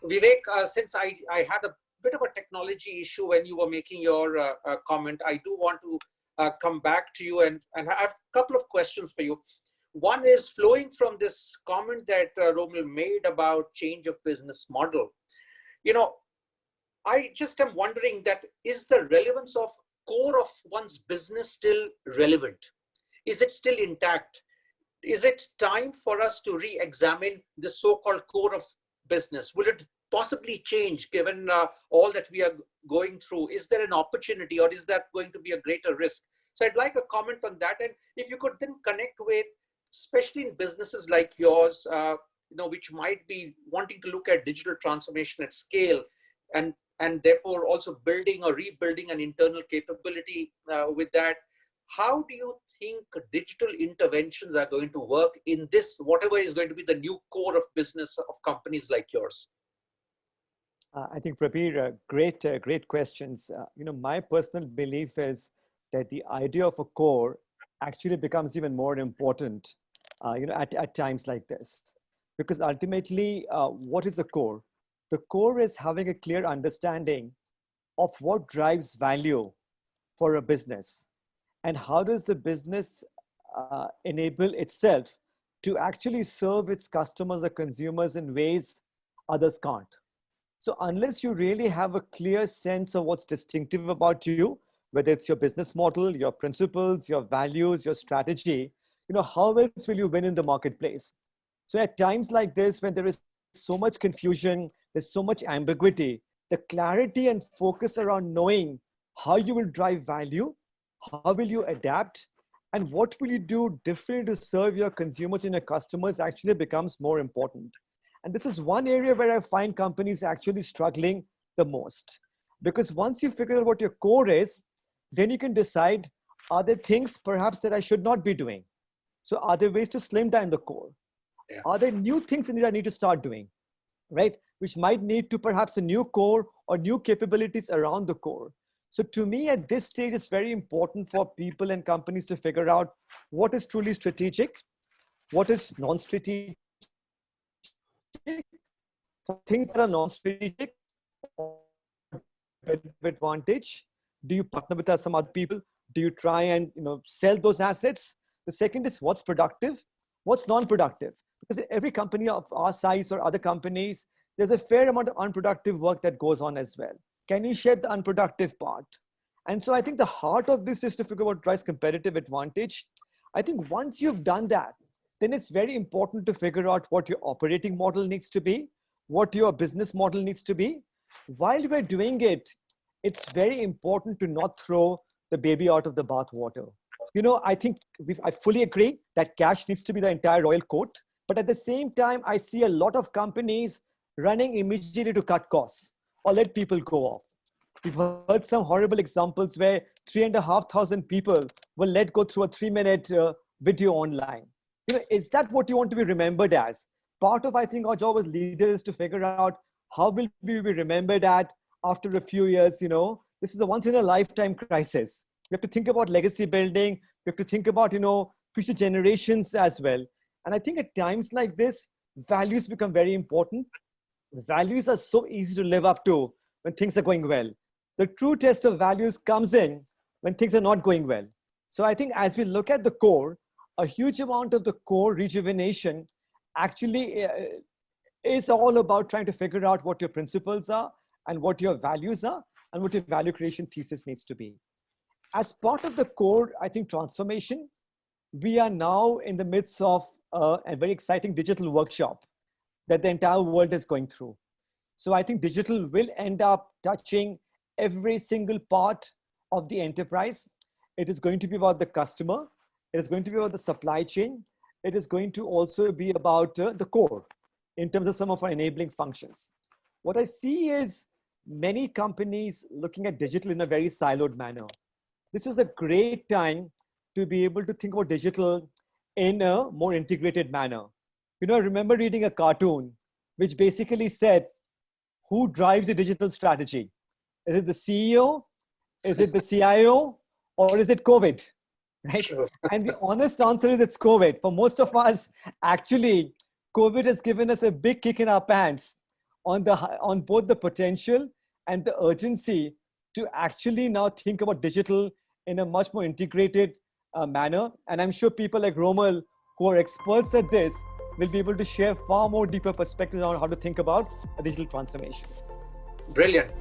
Vivek, since I had a bit of a technology issue when you were making your comment, I do want to come back to you and I have a couple of questions for you. One is flowing from this comment that Romil made about change of business model. You know, I just am wondering that is the relevance of core of one's business still relevant? Is it still intact? Is it time for us to re-examine the so-called core of business? Will it possibly change given all that we are going through? Is there an opportunity or is that going to be a greater risk? So I'd like a comment on that. And if you could then connect with, especially in businesses like yours, which might be wanting to look at digital transformation at scale and therefore also building or rebuilding an internal capability with that. How do you think digital interventions are going to work in this, whatever is going to be the new core of business of companies like yours? I think, Prabir, great questions. My personal belief is that the idea of a core actually becomes even more important, at times like this. Because ultimately, what is a core? The core is having a clear understanding of what drives value for a business. And how does the business enable itself to actually serve its customers or consumers in ways others can't? So unless you really have a clear sense of what's distinctive about you, whether it's your business model, your principles, your values, your strategy, how else will you win in the marketplace? So at times like this, when there is so much confusion, there's so much ambiguity, the clarity and focus around knowing how you will drive value, how will you adapt, and what will you do differently to serve your consumers and your customers actually becomes more important. And this is one area where I find companies actually struggling the most. Because once you figure out what your core is, then you can decide, are there things perhaps that I should not be doing? So are there ways to slim down the core? Yeah. Are there new things that I need to start doing, right? Which might need to perhaps a new core or new capabilities around the core. So to me, at this stage, it's very important for people and companies to figure out what is truly strategic, what is non-strategic. For things that are non-strategic, advantage, do you partner with some other people? Do you try and sell those assets? The second is what's productive, what's non-productive. Because every company of our size or other companies, there's a fair amount of unproductive work that goes on as well. Can you shed the unproductive part? And so I think the heart of this is to figure out what drives competitive advantage. I think once you've done that, then it's very important to figure out what your operating model needs to be, what your business model needs to be. While we're doing it, it's very important to not throw the baby out of the bathwater. I think I fully agree that cash needs to be the entire royal coat. But at the same time, I see a lot of companies running immediately to cut costs or let people go off. We've heard some horrible examples where 3,500 people were let go through a 3-minute video online. Is that what you want to be remembered as? Part of, I think, our job as leaders is to figure out how will we be remembered at after a few years. This is a once-in-a-lifetime crisis. We have to think about legacy building. We have to think about, future generations as well. And I think at times like this, values become very important. Values are so easy to live up to when things are going well. The true test of values comes in when things are not going well. So I think as we look at the core, a huge amount of the core rejuvenation actually is all about trying to figure out what your principles are and what your values are and what your value creation thesis needs to be. As part of the core, I think, transformation, we are now in the midst of a very exciting digital workshop that the entire world is going through. So I think digital will end up touching every single part of the enterprise. It is going to be about the customer. It is going to be about the supply chain. It is going to also be about the core in terms of some of our enabling functions. What I see is many companies looking at digital in a very siloed manner. This is a great time to be able to think about digital in a more integrated manner. I remember reading a cartoon which basically said, who drives the digital strategy? Is it the CEO? Is it the CIO? Or is it COVID? Right? Sure. And the honest answer is it's COVID. For most of us, actually, COVID has given us a big kick in our pants on both the potential and the urgency to actually now think about digital in a much more integrated manner. And I'm sure people like Romal, who are experts at this, will be able to share far more deeper perspectives on how to think about a digital transformation. Brilliant.